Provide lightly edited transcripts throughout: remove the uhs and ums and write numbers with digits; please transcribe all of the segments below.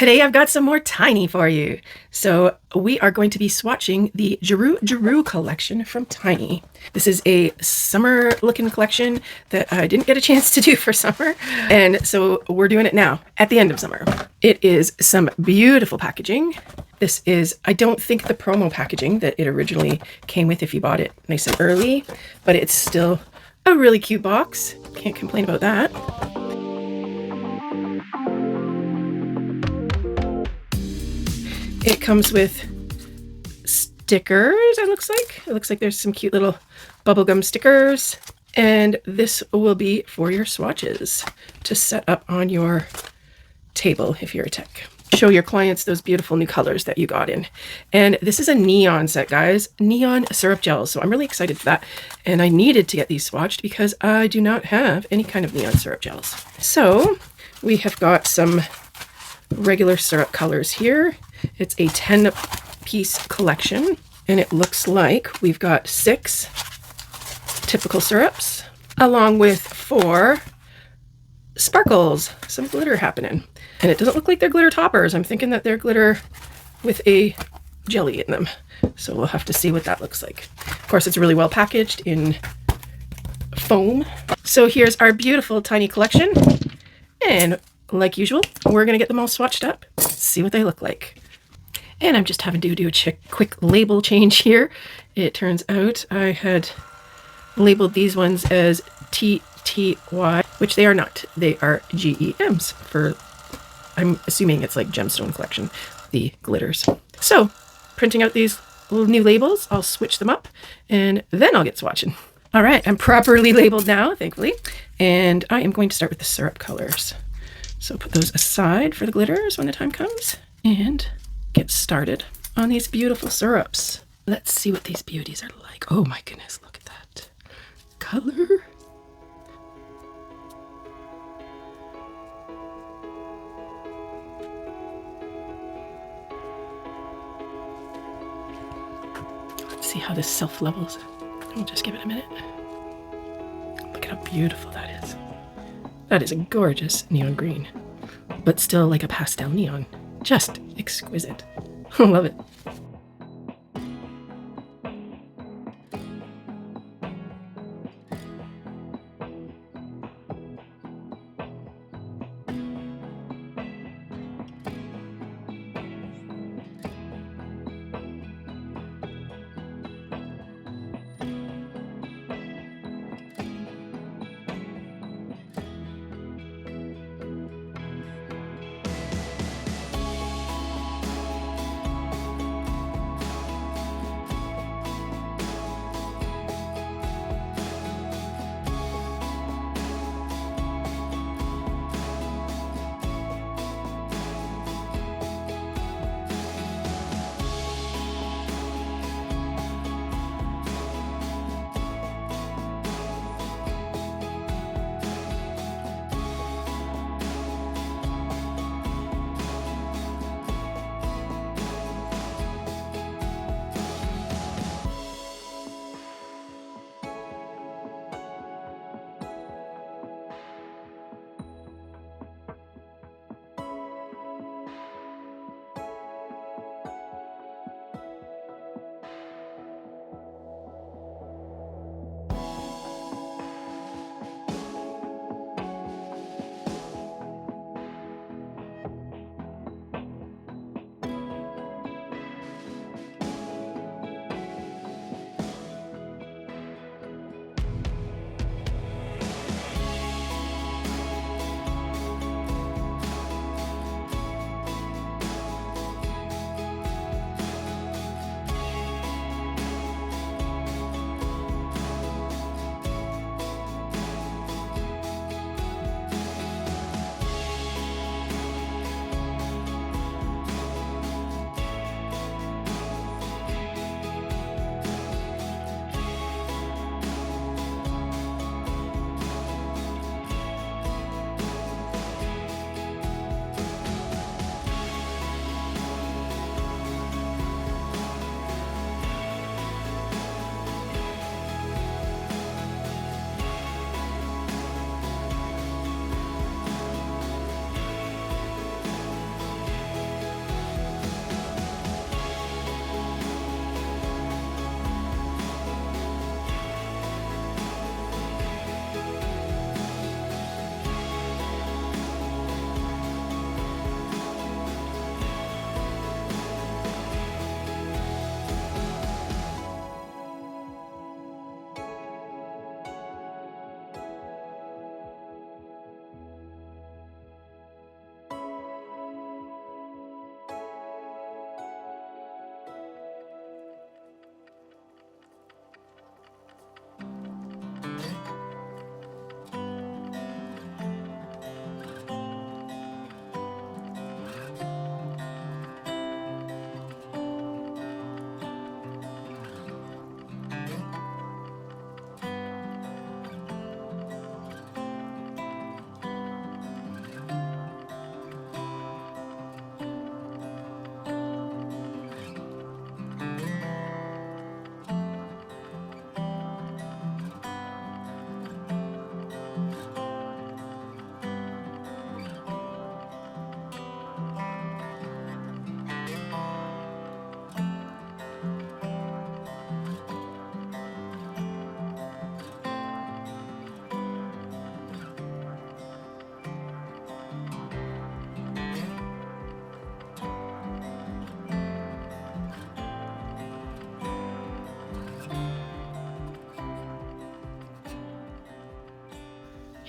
Today I've got some more tiny for you. So we are going to be swatching the Jjuuru Jjuuru Collection from Tiny. This is a summer looking collection that I didn't get a chance to do for summer. And so we're doing it now at the end of summer. It is some beautiful packaging. This is, I don't think, the promo packaging that it originally came with if you bought it nice and early, but it's still a really cute box. Can't complain about that. It comes with stickers, it looks like. It looks like there's some cute little bubblegum stickers. And this will be for your swatches to set up on your table if you're a tech. Show your clients those beautiful new colors that you got in. And this is a neon set, guys. Neon syrup gels. So I'm really excited for that. And I needed to get these swatched because I do not have any kind of neon syrup gels. So we have got some regular syrup colors here. It's a 10-piece collection, and it looks like we've got 6 typical syrups, along with 4 sparkles, some glitter happening. And it doesn't look like they're glitter toppers. I'm thinking that they're glitter with a jelly in them. So we'll have to see what that looks like. Of course, it's really well packaged in foam. So here's our beautiful tiny collection. And like usual, we're going to get them all swatched up, see what they look like. And I'm just having to do a quick label change here. It turns out I had labeled these ones as TTY, which they are not. They are GEMs for, I'm assuming it's like Gemstone Collection, the glitters. So printing out these little new labels, I'll switch them up and then I'll get swatching. All right, I'm properly labeled now, thankfully. And I am going to start with the syrup colors. So put those aside for the glitters when the time comes and get started on these beautiful syrups. Let's see what these beauties are like. Oh my goodness, look at that color. Let's see how this self-levels. We'll just give it a minute. Look at how beautiful that is. That is a gorgeous neon green, but still like a pastel neon. Just exquisite. I love it.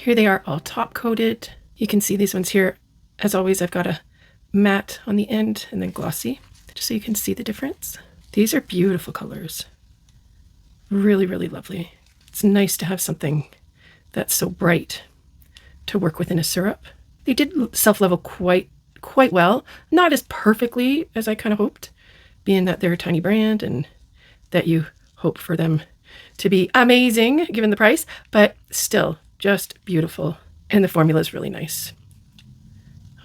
Here they are all top coated. You can see these ones here. As always, I've got a matte on the end and then glossy, just so you can see the difference. These are beautiful colors. Really, really lovely. It's nice to have something that's so bright to work with in a syrup. They did self-level quite well. Not as perfectly as I kind of hoped, being that they're a tiny brand and that you hope for them to be amazing given the price, but still just beautiful. And the formula is really nice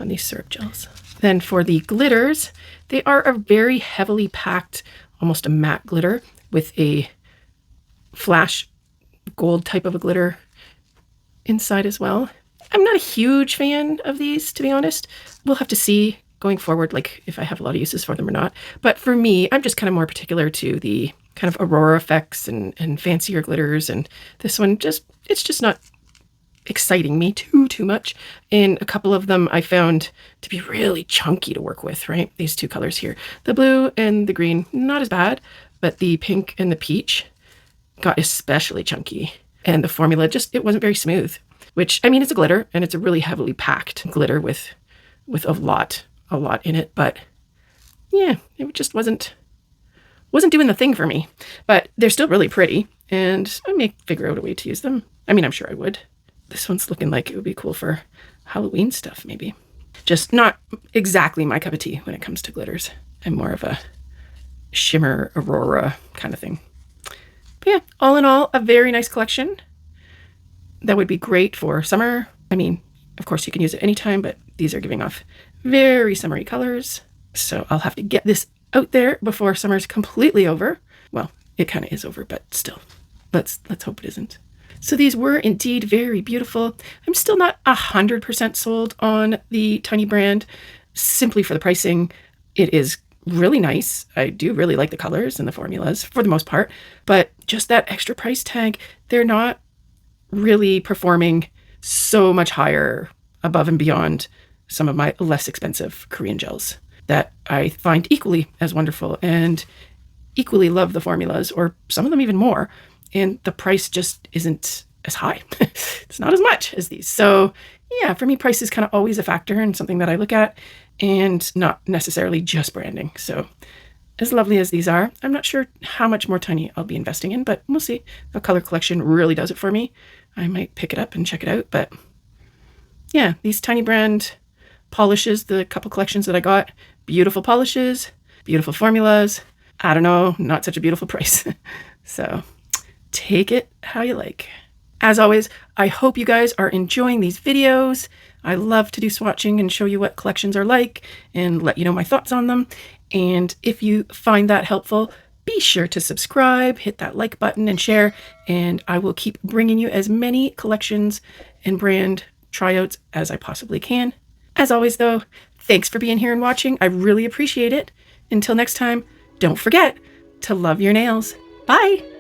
on these syrup gels. Then for the glitters, they are a very heavily packed, almost a matte glitter with a flash gold type of a glitter inside as well. I'm not a huge fan of these, to be honest. We'll have to see going forward, like if I have a lot of uses for them or not. But for me, I'm just kind of more particular to the kind of aurora effects and fancier glitters. And this one it's just not exciting me too much. And a couple of them I found to be really chunky to work with, right? These two colors here, the blue and the green, not as bad, but the pink and the peach got especially chunky. And the formula it wasn't very smooth, which, I mean, it's a glitter and it's a really heavily packed glitter with a lot in it. But yeah, it just wasn't doing the thing for me. But they're still really pretty and I may figure out a way to use them. I mean, I'm sure I would. This one's looking like it would be cool for Halloween stuff, maybe. Just not exactly my cup of tea when it comes to glitters. I'm more of a shimmer aurora kind of thing. But yeah, all in all, a very nice collection that would be great for summer. I mean, of course you can use it anytime, but these are giving off very summery colors. So I'll have to get this out there before summer's completely over. Well, it kind of is over, but still, let's hope it isn't. So these were indeed very beautiful. I'm still not 100% sold on the Tiny brand, simply for the pricing. It is really nice. I do really like the colors and the formulas for the most part, but just that extra price tag, they're not really performing so much higher above and beyond some of my less expensive Korean gels that I find equally as wonderful and equally love the formulas, or some of them even more. And the price just isn't as high. It's not as much as these. So yeah, for me, price is kind of always a factor and something that I look at, and not necessarily just branding. So as lovely as these are, I'm not sure how much more Tiny I'll be investing in, but we'll see. The color collection really does it for me. I might pick it up and check it out. But yeah, these Tiny brand polishes, the couple collections that I got, beautiful polishes, beautiful formulas. I don't know, not such a beautiful price. So take it how you like. As always, I hope you guys are enjoying these videos. I love to do swatching and show you what collections are like and let you know my thoughts on them. And if you find that helpful, be sure to subscribe, hit that like button and share, and I will keep bringing you as many collections and brand tryouts as I possibly can. As always though, thanks for being here and watching. I really appreciate it. Until next time, don't forget to love your nails. Bye!